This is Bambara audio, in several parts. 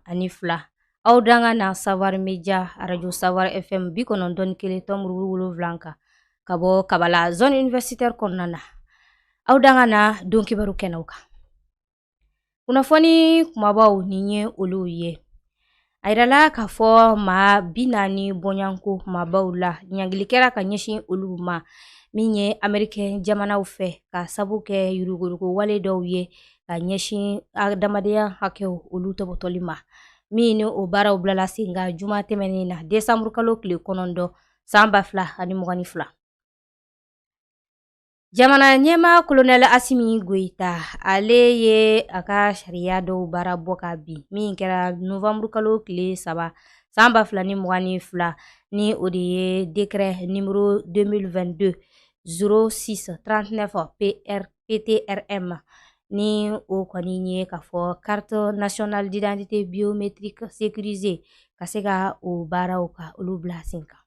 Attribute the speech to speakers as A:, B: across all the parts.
A: ani fila. Aw danga na Savar Media Radio Savar FM bi kɔnɔntɔn kelen tɔmuru wolonwula kan ka bɔ Kabala zone universitaire kɔnɔna na. Aw danga na don kibaru kɛnɛw kan. Kunnafoni kumabaw nin ye olu ye. A yirala k'a fɔ maa 40 bɔɲanko kumabaw la ɲangili kɛra ka ɲɛsin olu ma min ye Américain jamanaw fɛ ka sabu kɛ yuruguyurugu wale dɔw ye ka ɲɛsin adamadenya hakɛw olu tɔbɔtɔli ma min ni o baaraw bilala sen kan juma tɛmɛnen na décembre kalo tile 9 san 2022. Jamana ɲɛma Colonel Assimi Goïta ale ye a ka sariya dɔw baara bɔ ka bin min kɛra novembre kalo tile 3 san 2022 ni o de ye décret numéro 2022 06 39 PTRM ni o kɔni ye k'a fɔ carte nationale d'identité biométrique sécurisée ka se ka o baaraw ka olu bila sen kan.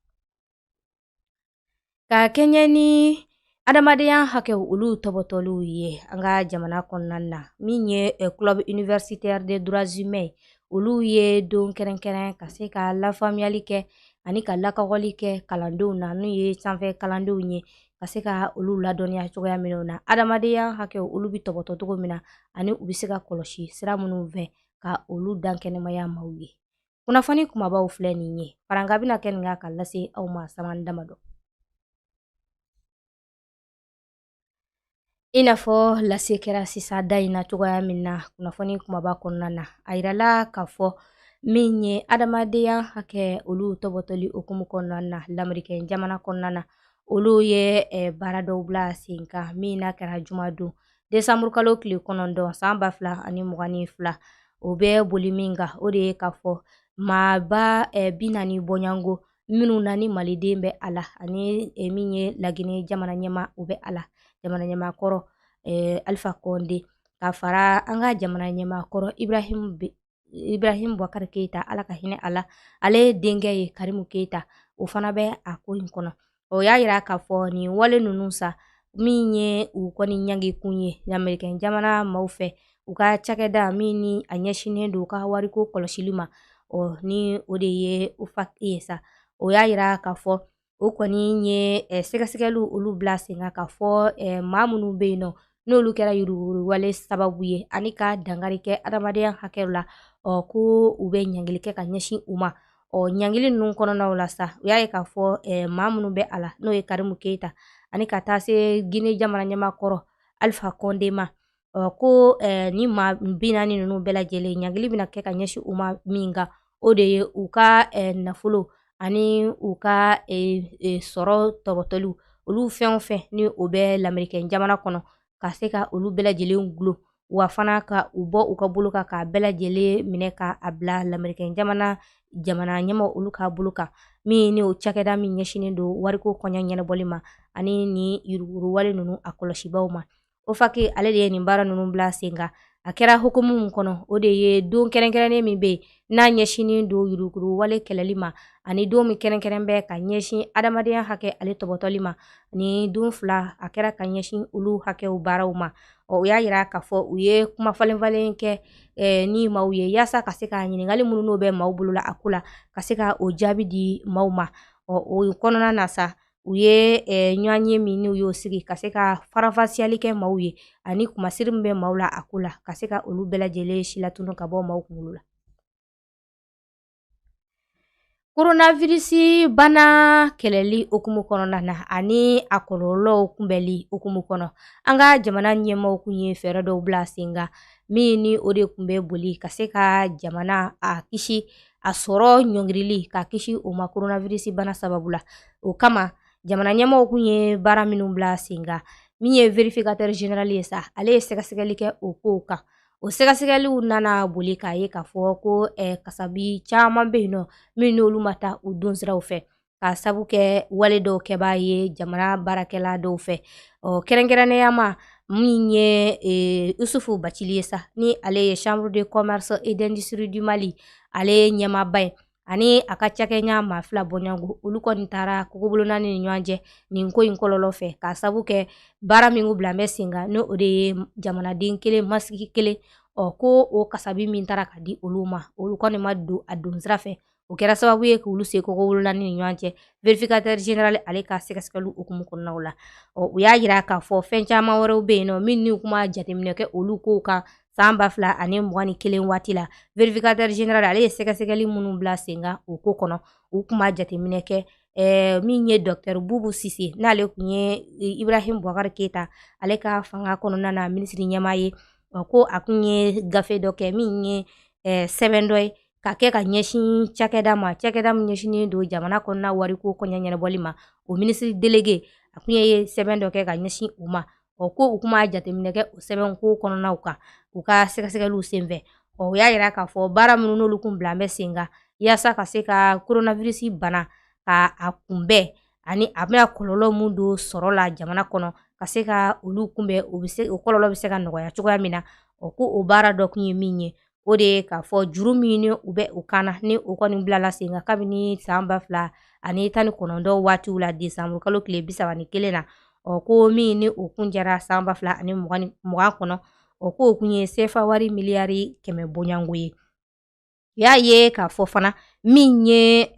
A: Ka kɛɲɛ ni adamadenya hakɛw olu tɔbɔtɔliw ye an ka jamana kɔnɔna na min ye club universitaire des droits humains olu ye don kɛrɛnkɛrɛn ka se ka lafaamuyali kɛ ani ka lakɔli kɛ kalandenw na n'u ye sanfɛ kalandenw ye ka se ka olu ladɔnniya cogoya minnu na adamadenya hakɛw olu bi tɔbɔtɔ cogo min na ani u bi se ka kɔlɔsi sira minnu fɛ ka olu dan kɛnɛmaya maaw ye. Kunnafoni kumabaw filɛ nin ye faranga bina kɛ nin ka lase aw ma saman damadɔ. I n'a fɔ lase kɛra sisan da in na cogoya min na kunnafoni kumaba kɔnɔna na a yirala k'a fɔ min ye adamadenya hakɛ olu tɔbɔtɔli okumu kɔnɔna na lamɛrikɛn jamana kɔnɔna na olu ye baara dɔw bila sen kan min na kɛra jumadon décembre kalo tile 9 san 2022 o bɛ boli min kan o de ye k'a fɔ maaba 40 bɔɲango minnu na ni maliden bɛ a la ani min ye Laginɛ jamana ɲɛma o bɛ a la jamana ɲɛmakɔrɔ Alpha Condé ka fara an ka jamana ɲɛmakɔrɔ Ibrahim Boubacar Keita ala ka hinɛ ala ale denkɛ ye Karimu Keita o fana bɛ a ko in kɔnɔ. O y'a yira k'a fɔ nin wale ninnu sa min ye u kɔni ɲangi kun ye Américain jamana maaw fɛ u ka cakɛda min ni a ɲɛsinen don u ka wariko kɔlɔsili ma ni o de ye OFAC ye sa o y'a yira k'a fɔ o kɔni ye sɛgɛsɛgɛliw olu bila sen kan k'a fɔ maa minnu bɛ yen nɔ n'olu kɛra yuruguyurugu wale sababu ye ani ka dangari kɛ adamadenya hakɛw la ko u bɛ ɲangili kɛ ka ɲɛsin u ma ɲangili ninnu kɔnɔnaw la sa u y'a ye k'a fɔ maa minnu bɛ a la n'o ye Karimu Keita ani ka taa se Guinée jamana ɲɛmakɔrɔ Alpha Condé ma ko ni maa 40 ninnu bɛɛ lajɛlen ɲangili bɛna kɛ ka ɲɛsin u ma min kan o de ye u ka nafolo ani u ka sɔrɔ tɔbɔtɔliw olu fɛn o fɛn ni o bɛ lamɛrikɛn jamana kɔnɔ ka se ka olu bɛɛ lajɛlen gulo wa fana ka u bɔ u ka bolo kan k'a bɛɛ lajɛlen minɛ ka a bila lamɛrikɛn jamana ɲɛma olu ka bolo kan min ni o cakɛda min ɲɛsinen don wariko kɔɲɛ ɲɛnabɔli ma ani ni yuruguyurugu wale ninnu a kɔlɔsibaw ma. OFAC ale de ye nin baara ninnu bila sen kan a kɛra hukumu min kɔnɔ o de ye don kɛrɛnkɛrɛnnen min bɛ yen n'a ɲɛsinen don yuruguyurugu wale kɛlɛli ma ani don min kɛrɛnkɛrɛn bɛ ka ɲɛsin adamadenya hakɛ ale tɔbɔtɔli ma ni don fila a kɛra ka ɲɛsin olu hakɛw baaraw ma o y'a yira k'a fɔ u ye kuma falen kɛ ni maaw ye yaasa ka se ka ɲininkali minnu n'o bɛ maaw bolo la a ko la ka se ka o jaabi di maaw ma o kɔnɔna na sa u ye ɲɔgɔn ye min n'u y'o sigi ka se ka farafasiyali kɛ maaw ye ani kumasiri min bɛ maaw la a ko la ka se ka olu bɛɛ lajɛlen silatunu ka bɔ maaw kunkolo la. Coronavirus bana kɛlɛli okumu kɔnɔna na ani a kɔlɔlɔw kunbɛli okumu kɔnɔ an ka jamana ɲɛmaaw kun ye fɛɛrɛ dɔw bila sen kan min ni o de kun bɛ boli ka se ka jamana a kisi a sɔrɔ ɲɔngirili ka kisi o ma coronavirus bana sababu la o kama jamana ɲɛmaaw kun ye baara minnu bila sen kan min ye vérificateur général ye sa ale ye sɛgɛsɛgɛli kɛ o kow kan o sɛgɛsɛgɛliw nana boli k'a ye k'a fɔ ko kasabi caman bɛ yen nɔ min n'olu ma taa u don siraw fɛ ka sabu kɛ wale dɔw kɛbaa ye jamana baarakɛla dɔw fɛ kɛrɛnkɛrɛnnenya ma min ye Isufu Bacili ye sa ni ale ye chambre de commerce et d'industrie du Mali ale ɲɛmaaba ye ani a ka cakɛɲa maa 2 bɔɲango olu kɔni taara kogobolona ni ɲɔgɔn cɛ nin ko in kɔlɔlɔ fɛ ka sabu kɛ baara min bila bɛ sen kan n'o de ye jamanaden kelen masigi kelen ko o kasabi min tara ka di olu ma olu kɔni ma don a don sira fɛ o kɛra sababu ye k'olu se kogo wolola ni ɲɔgɔn cɛ verificateur général ale ka sɛgɛsɛgɛliw hukumu kɔnɔnaw la u y'a yira k'a fɔ fɛn caman wɛrɛw be yen nɔ min ni kuma jateminɛ kɛ olu kow kan san 2021 waati la verificateur général ale ye sɛgɛsɛgɛli minnu bila sen kan o ko kɔnɔ u kuma jateminɛ kɛ min ye Dr Bubu Sise n'ale kun ye Ibrahim Boubacar Keita ale ka fanga kɔnɔna na minisiri ɲɛmaa ye ko a kun ye gafe dɔ kɛ min ye sɛbɛn dɔ ye ka kɛ ka ɲɛsin cakɛda ma cakɛda min ɲɛsinen don jamana kɔnɔna wariko kɔɲɛ ɲɛnabɔli ma o minisiri délégué a kun ye sɛbɛn dɔ kɛ ka ɲɛsin u ma ko u kuma jateminɛ kɛ o sɛbɛn ko kɔnɔnaw kan u ka sɛgɛsɛgɛliw senfɛ u y'a yira k'a fɔ baara minnu n'olu kun bila bɛ sen kan yaasa ka se ka coronavirus bana ka a kunbɛn ani a bɛna kɔlɔlɔ mun don sɔrɔ la jamana kɔnɔ ka se ka olu kunbɛn o kɔlɔlɔ bɛ se ka nɔgɔya cogoya min na ko o baara dɔ kun ye min ye o de ye k'a fɔ juru min ni u bɛ u kan na ni o kɔni bilala sen kan kabini san 2019 waatiw la desanburu kalo tile 31 na ko min ni o kun jɛra san 2020 kɔnɔ ko o kun ye CFA wari miliyari 100 bɔɲango ye y'a ye k'a fɔ fana min ye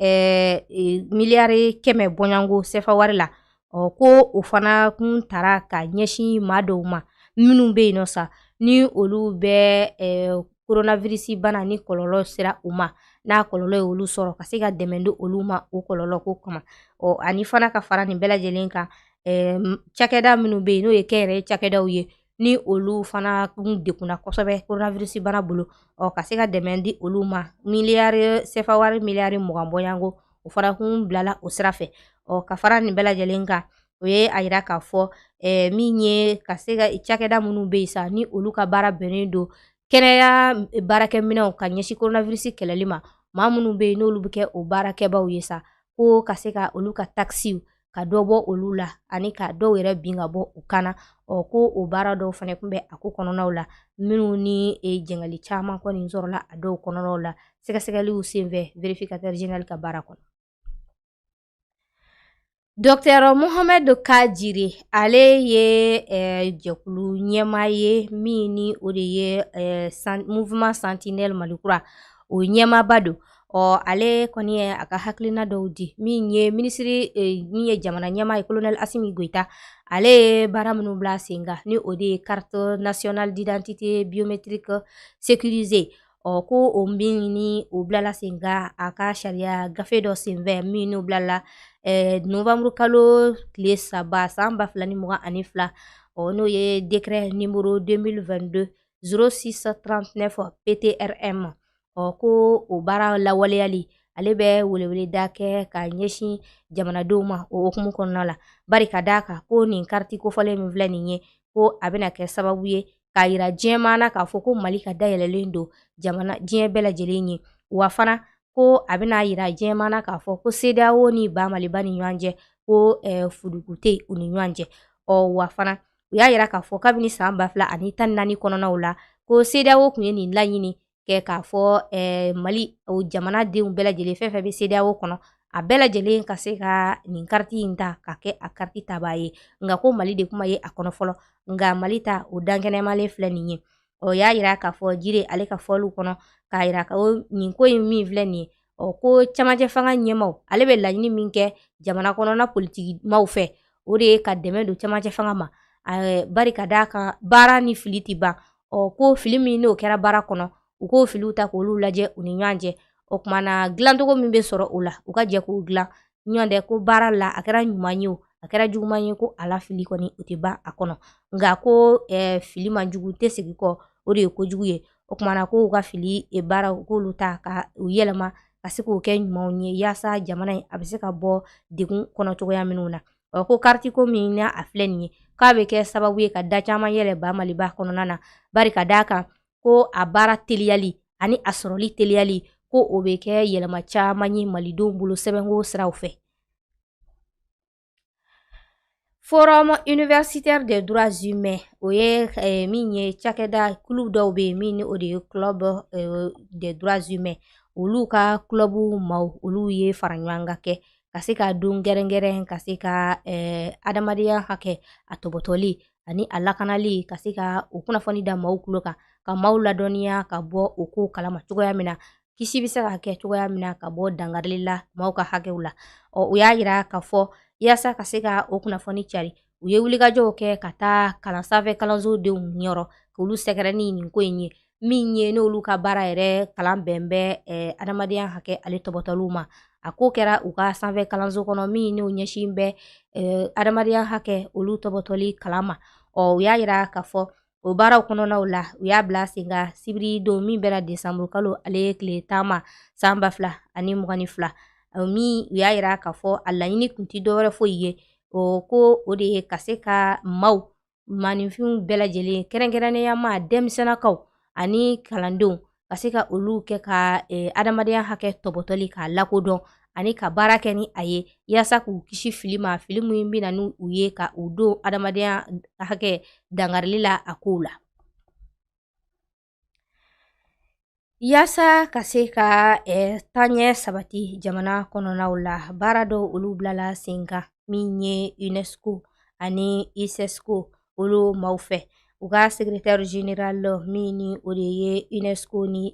A: miliyari 100 bɔɲango CFA wari la ko o fana kun tara ka ɲɛsin maa dɔw ma minnu be yen nɔ sa ni olu bɛ coronavirus bana ni kɔlɔlɔ sera u ma n'a kɔlɔlɔ ye olu sɔrɔ ka se ka dɛmɛ di olu ma o kɔlɔlɔ ko kama ani fana ka fara nin bɛɛ lajɛlen kan cakɛda minnu be yen n'o ye kɛnyɛrɛye cakɛdaw ye ni olu fana kun degunna kosɛbɛ coronavirus bana bolo ka se ka dɛmɛ di olu ma CFA wari miliyari 20 bɔɲango o fana kun bilala o sira fɛ ka fara nin bɛɛ lajɛlen kan o ye a yira k'a fɔ min ye ka se ka cakɛda minnu be yen sa ni olu ka baara bɛnnen don kɛnɛya baarakɛminɛnw ka ɲɛsin coronavirus kɛlɛli ma maa minnu be yen n'olu bɛ kɛ o baarakɛbaw ye sa ko ka se ka olu ka taxes ka dɔ bɔ olu la ani ka dɔw yɛrɛ bin ka bɔ u kana ko o baara dɔw fana kun bɛ a ko kɔnɔnaw la minnu ni jɛngɛli caman kɔni sɔrɔla a dɔw kɔnɔnaw la sɛgɛsɛgɛliw senfɛ verificateur général ka baara kɔnɔ Dr Mohamed Kajiri ale ye jɛkulu ɲɛmaa ye min ni o de ye mouvement Sentinelle Malikura o ɲɛmaaba don ale kɔni ye a ka hakilina dɔw di min ye min ye jamana ɲɛmaa ye colonel Assimi Goïta ale ye baara minnu bila sen kan ni o de ye carte nationale d'identité biométrique sécurisée ko o min ni o bilala sen kan a ka sariya gafe dɔ senfɛ min n'o bilala novembre kalo tile 3 san 2022 n'o ye décret numéro 2022 0639 PTRM ko o baara lawaleyali ale bɛ weleweleda kɛ ka ɲɛsin jamanadenw ma o hukumu kɔnɔna la bari ka d'a kan ko nin kariti kofɔlen min filɛ nin ye ko a bɛna kɛ sababu ye k'a yira diɲɛmaa na k'a fɔ ko Mali ka dayɛlɛlen don diɲɛ bɛɛ lajɛlen ye wa fana ko a bɛna yira diɲɛmaa na k'a fɔ ko CEDEAO ni ba Maliba ni ɲɔgɔn cɛ ko fudugu tɛ u ni ɲɔgɔn cɛ wa fana u y'a yira k'a fɔ kabini san 2014 kɔnɔnaw la ko CEDEAO kun ye nin laɲini kɛ k'a fɔ Mali o jamanadenw bɛɛ lajɛlen fɛn fɛn bɛ CEDEAO kɔnɔ a bɛɛ lajɛlen ka se ka nin kariti in ta ka kɛ a kariti tabaa ye nka ko Mali de kuma ye a kɔnɔ fɔlɔ nka Mali ta o dankɛnɛmalen filɛ nin ye y'a yira k'a fɔ Jire ale ka fɔliw kɔnɔ k'a yira nin ko in min filɛ nin ye ko camancɛ fanga ɲɛmaaw ale bɛ laɲini min kɛ jamana kɔnɔna politikimaw fɛ o de ye ka dɛmɛ don camancɛ fanga ma bari ka d'a kan baara ni fili tɛ ban ko fili min n'o kɛra baara kɔnɔ u k'o filiw ta k'olu lajɛ u ni ɲɔgɔn cɛ o kumana dilancogo min bɛ sɔrɔ o la u ka jɛ k'o dilan ɲɔgɔn tɛ ko baara la a kɛra ɲuman ye o a kɛra juguman ye ko ala fili kɔni o tɛ ban a kɔnɔ nka ko fili man jugu tɛ segin kɔ o de ye kojugu ye o kumana ko u ka fili baaraw k'olu ta ka u yɛlɛma ka se k'o kɛ ɲumanw ye yaasa jamana in a bɛ se ka bɔ degun kɔnɔ cogoya minnu na ko kariti ko min na a filɛ nin ye k'a bɛ kɛ sababu ye ka da caman yɛlɛ ba Maliba kɔnɔna na bari ka d'a kan ko a baara teliyali ani a sɔrɔli teliyali ko o bɛ kɛ yɛlɛma caman ye malidenw bolo sɛbɛnko siraw fɛ Forum universitaire des droits humains o ye min ye cakɛda club dɔw bɛ yen min ni o de ye club des droits humains olu ka clubu maaw olu ye fara ɲɔgɔn kan kɛ ka se ka don gɛrɛngɛrɛn ka se ka adamadenya hakɛ a tɔbɔtɔli ani a lakanali ka se ka o kunnafoni da maaw tulo kan ka maaw ladɔnniya ka bɔ o kow kalama cogoya min na kisi bɛ se ka kɛ cogoya min na ka bɔ dangarili la maaw ka hakɛw la u y'a yira k'a fɔ yaasa ka se ka o kunnafoni cari u ye wulikajɔw kɛ ka taa kalan sanfɛ kalanso denw ɲɔrɔ k'olu sɛgɛrɛ ni nin ko in ye min ye n'olu ka baara yɛrɛ kalan bɛn bɛ adamadenya hakɛ ale tɔbɔtɔliw ma a ko kɛra u ka sanfɛ kalanso kɔnɔ min n'o ɲɛsin bɛ adamadenya hakɛ olu tɔbɔtɔli kalan ma u y'a yira k'a fɔ o baaraw kɔnɔnaw la u y'a bila sen ka sibiri don min bɛna desanburu kalo ale ye tile 10 ma san 2022 min u y'a yira k'a fɔ a laɲini kun ti dɔwɛrɛ foyi ye ko o de ye ka se ka maaw maninfinw bɛɛ lajɛlen kɛrɛnkɛrɛnnenya ma denmisɛnnakaw ani kalandenw ka se ka olu kɛ ka adamadenya hakɛ tɔbɔtɔli k'a lakodɔn ani ka baara kɛ ni a ye yaasa k'u kisi fili ma fili min bɛna n'u ye ka u don adamadenya hakɛ dangarili la a kow la yaasa ka se ka taaɲɛ sabati jamana kɔnɔnaw la baara dɔw olu bilala sen kan min ye UNESCO ani ISESCO olu maaw fɛ u ka secrétaire général min ni o de ye UNESCO ni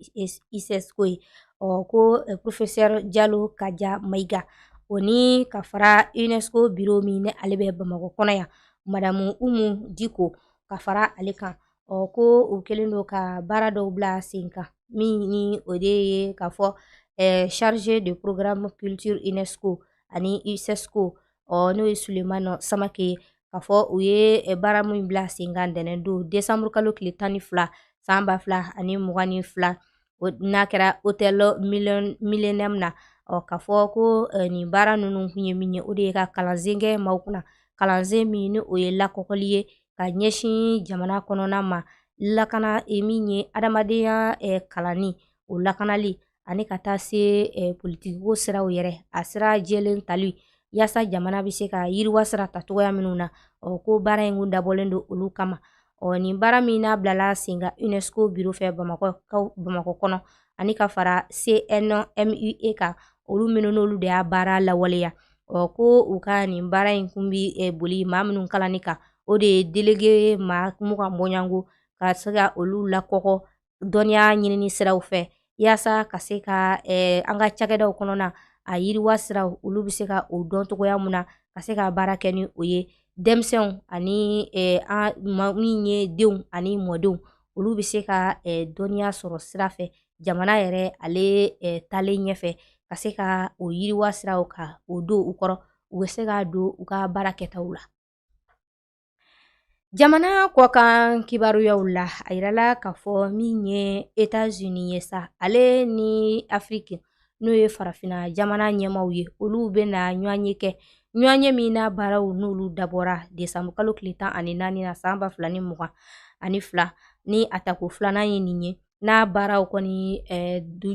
A: ISESCO ye ko professeur Jalo Kaja Mayiga o ni ka fara UNESCO bureau min ni ale bɛ Bamakɔ kɔnɔ yan Madame Umu Diko ka fara ale kan ko u kɛlen don ka baara dɔw bila sen kan min ni o de ye k'a fɔ chargé de programme culture UNESCO ani ISESCO n'o ye Sulemana Samake ye k'a fɔ u ye baara min bila sen kan ntɛnɛn don desanburu kalo tile 12 san 2022 n'a kɛra hôtel Millennium na k'a fɔ ko nin baara ninnu kun ye min ye o de ye ka kalansen kɛ maaw kunna kalansen min ni o ye lakɔkɔli ye ka ɲɛsin jamana kɔnɔna ma lakana min ye adamadenya kalanni o lakanali ani ka taa se politikiko siraw yɛrɛ a sira jɛlen tali yaasa jamana bɛ se ka yiriwa sira ta cogoya minnu na ko baara in kun dabɔlen don olu kama nin baara min n'a bilala sen kan UNESCO bureau fɛ Bamakɔ kɔnɔ ani ka fara CNMUE kan olu minnu n'olu de y'a baara lawaleya ko u ka nin baara in kun bi boli maa minnu kalanni kan o de ye délégué maa mugan bɔɲango ka se ka olu lakɔkɔ dɔnniya ɲinini siraw fɛ yaasa ka se ka an ka cakɛdaw kɔnɔna a yiriwa siraw olu bɛ se ka o dɔn cogoya mun na ka se ka baara kɛ ni o ye denmisɛnw ani min ye denw ani mɔdenw olu bɛ se ka dɔnniya sɔrɔ sira fɛ jamana yɛrɛ ale talen ɲɛfɛ ka se ka o yiriwa siraw ka o don u kɔrɔ u bɛ se ka don u ka baara kɛtaw la jamana kɔkan kibaruyaw la a yirala k'a fɔ min ye États-Unis ye sa ale ni Afrique n'o ye farafina jamana ɲɛmaw ye olu bɛna ɲɔgɔnye kɛ ɲɔgɔnye min n'a baaraw n'olu dabɔra desanburu kalo tile 14 na san 2022 ni a tako filanan ye nin ye n'a baaraw kɔni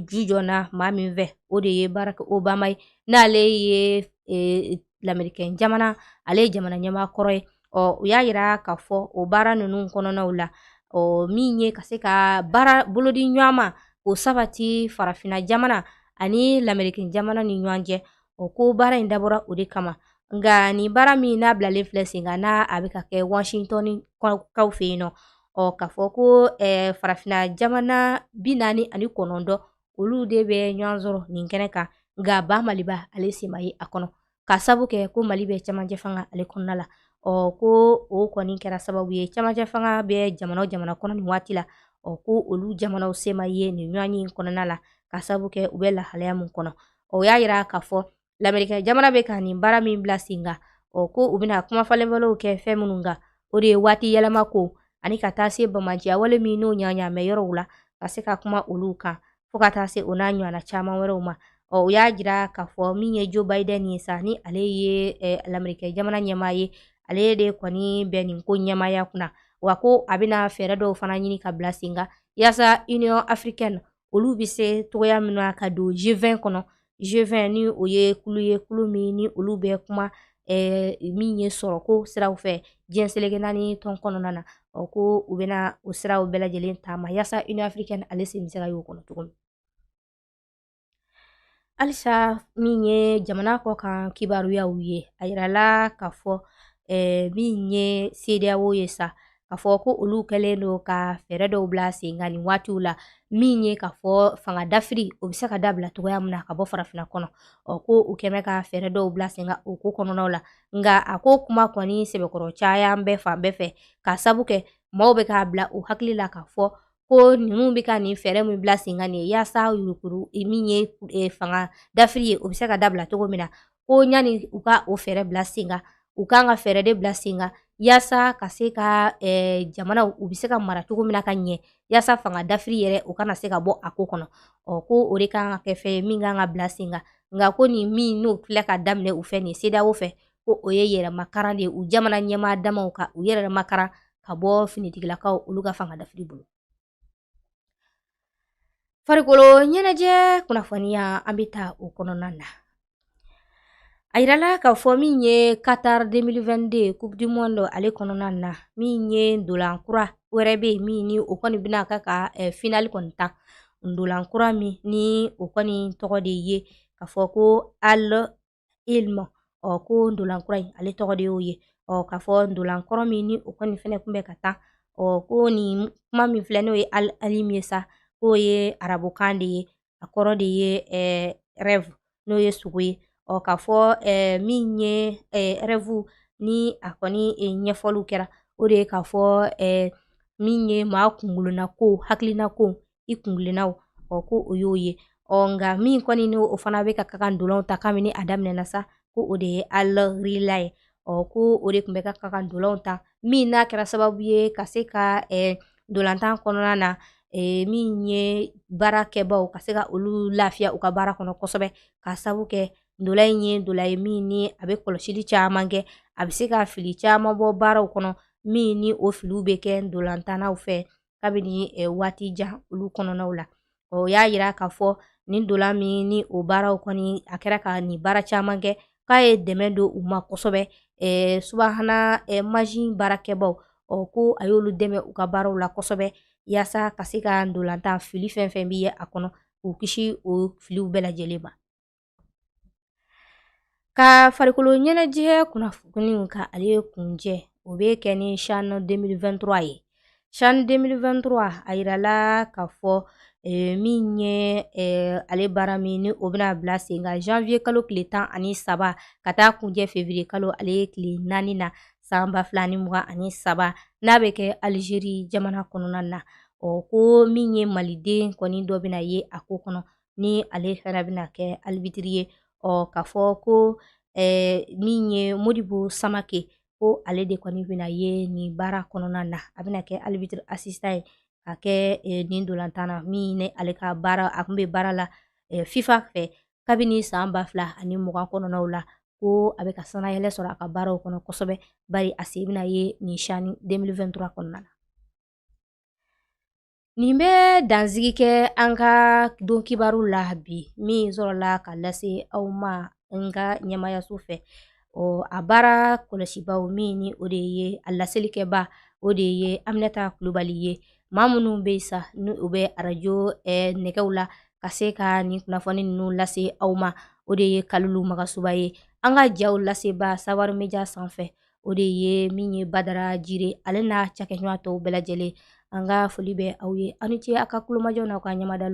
A: ju jɔna maa min fɛ o de ye Barack Obama ye n'ale ye lamɛrikɛn jamana ale ye jamana ɲɛmaa kɔrɔ ye u y'a yira k'a fɔ o baara ninnu kɔnɔnaw la min ye ka se ka baara bolodi ɲɔgɔnma o sabati farafina jamana ani lamɛrikɛn jamana ni ɲɔgɔn cɛ ko baara in dabɔra o de kama nka nin baara min n'a bilalen filɛ sen kan n'a a bɛ ka kɛ Washington kaw fɛ yen nɔ k'a fɔ ko farafina jamana 49 olu de bɛ ɲɔgɔn sɔrɔ nin kɛnɛ kan nka ba Maliba ale sen ma ye a kɔnɔ ka sabu kɛ ko Mali bɛ cɛmancɛ fanga ale kɔnɔna la ko o kɔni kɛra sababu ye cɛmancɛ fanga bɛ jamana kɔnɔ nin waati la ko olu jamanaw se ma ye nin ɲɔgɔnye in kɔnɔna la ka sabu kɛ u bɛ lahalaya min kɔnɔ o y'a yira k'a fɔ lamɛrikɛn jamana bɛ ka nin baara min bila sen kan ko u bɛna kuma falenfɛlenw kɛ fɛn minnu kan o de ye waati yɛlɛma ko ani ka taa se bamaciya wale min n'o ɲaɲamɛ yɔrɔw la ka se ka kuma olu kan fo ka taa se o n'a ɲɔgɔnna caman wɛrɛw ma u y'a jira k'a fɔ min ye Joe Biden ye sa ni ale ye lamɛrikɛn jamana ɲɛmaa ye ale de kɔni bɛ nin ko ɲɛmaaya kunna wa ko a bɛna fɛɛrɛ dɔw fana ɲini ka bila sen kan yaasa Union Africaine olu bɛ se togoya min na ka don G20 kɔnɔ G20 ni o ye kulu min ni olu bɛ kuma min ye sɔrɔko siraw fɛ diɲɛ seleke naani tɔn kɔnɔna na ko u bɛna o siraw bɛɛ lajɛlen taama yaasa Union Africaine ale sen bɛ se ka y'o kɔnɔ cogo min halisa min ye jamana kɔkan kibaruyaw ye a yirala k'a fɔ min ye CEDEAO ye sa k'a fɔ ko olu kɛlen do ka fɛɛrɛ dɔw bila sen kan nin waatiw la min ye k'a fɔ fanga dafiri o bɛ se ka dabila cogoya min na ka bɔ farafinna kɔnɔ ko u kɛmɛ ka fɛɛrɛ dɔw bila sen kan o ko kɔnɔnaw la nga a ko kuma kɔni sɛbɛkɔrɔ caya bɛɛ fan bɛɛ fɛ k'a sabu kɛ maaw bɛ k'a bila u hakili la k'a fɔ ko ninnu bɛ ka nin fɛɛrɛ min bila sen kan nin ye yaasa yurukuru min ye fanga dafiri ye o bɛ se ka dabila cogo min na ko ɲani u ka o fɛɛrɛ bila sen kan u kan ka fɛɛrɛ de bila sen kan yaasa ka se ka jamana u bɛ se ka mara cogo min na ka ɲɛ yaasa fanga dafiri yɛrɛ u kana se ka bɔ a ko kɔnɔ ko o de kan ka kɛ fɛn min kan ka bila sen kan nka ko nin min n'o filɛ ka daminɛ u fɛ nin CEDEAO fɛ ko o ye yɛrɛmakaran de ye u jamana ɲɛmaa damaw ka u yɛrɛmakaran ka bɔ finitigilakaw olu ka fanga dafiri bolo. Farikolo ɲɛnajɛ kunnafoniya an bɛ taa o kɔnɔna na. A yirala k'a fɔ min ye Qatar 2022 Coupe du Monde ale kɔnɔna na min ye ndolan kura wɛrɛ bɛ yen min ni o kɔni bɛna k'a ka finale kɔni ta ndolan kura min ni o kɔni tɔgɔ de ye k'a fɔ ko Al Hilm ko ndolan kura in ale tɔgɔ de y'o ye k'a fɔ ndolan kɔrɔ min ni o kɔni fɛnɛ kun bɛ ka taa ko nin kuma min filɛ n'o ye Al Hilm ye sa k'o ye arabukan de ye a kɔrɔ de ye rêve n'o ye sogo ye k'a fɔ min ye rêve ni a kɔni ɲɛfɔliw kɛra o de ye k'a fɔ min ye maa kunkolonna ko hakilina ko i kungilennaw ko o y'o ye nka min kɔni n'o fana bɛ ka kan ndolanw ta kabini a daminɛna sa ko o de ye Al Hilal ye ko o de tun bɛ ka kan ndolanw ta min n'a kɛra sababu ye ka se ka ndolantan kɔnɔna na min ye baarakɛbaw ka se ka olu lafiya u ka baara kɔnɔ kosɛbɛ ka sabu kɛ ndolan in ye ndolan ye min ni a bɛ kɔlɔsili caman kɛ a bɛ se ka fili caman bɔ baaraw kɔnɔ min ni o filiw bɛ kɛ ndolantannaw fɛ kabini waati jan olu kɔnɔnaw la o y'a yira k'a fɔ nin ndolan min ni o baaraw kɔni a kɛra ka nin baara caman kɛ k'a ye dɛmɛ don u ma kosɛbɛ subahana mansin baarakɛbaw ko a y'olu dɛmɛ u ka baaraw la kosɛbɛ yaasa ka se ka ndolantan fili fɛn fɛn bɛ ye a kɔnɔ k'u kisi o filiw bɛɛ lajɛlen ma. Ka farikolo ɲɛnajɛ kunnafoniw ka ale kuncɛ o bɛ kɛ ni CHAN 2023 ye CHAN 2023 a yirala k'a fɔ min ye ale baara min ni o bɛna bila sen kan janvier kalo tile 13 ka taa kuncɛ février kalo ale ye tile 4 na san 2023 n'a bɛ kɛ Algérie jamana kɔnɔna na ko min ye maliden kɔni dɔ bɛna ye a ko kɔnɔ ni ale fana bɛna kɛ arbitre ye k'a fɔ ko min ye Modibo Samake ko ale de kɔni bɛna ye nin baara kɔnɔna na a bɛna kɛ arbitre assistant ye ka kɛ nin ndolantan na min ni ale ka baara a kun bɛ baara la FIFA fɛ kabini san 2020 kɔnɔnaw la ko a bɛ ka sanayɛlɛ sɔrɔ a ka baaraw kɔnɔ kosɛbɛ bari a se bɛna ye nin CHAN 2023 kɔnɔna na. Nin bɛ danzigi kɛ an ka don kibaru la bi min sɔrɔla ka lase aw ma n ka ɲɛmayaso fɛ a baara kɔlɔsibaw min ni o de ye a laselikɛba o de ye Aminata Kulubali ye maa minnu bɛ sa ni o bɛ arajo nɛgɛw la ka se ka nin kunnafoni ninnu lase aw ma o de ye Kalilu Magasuba ye an ka jaw laseba Sawari Media sanfɛ o de ye min ye Badara Jire ale n'a cakɛɲɔgɔn tɔw bɛɛ lajɛlen an ka foli bɛ aw ye aw ni ce a ka kulomajɔ n'aw ka ɲɛmadalu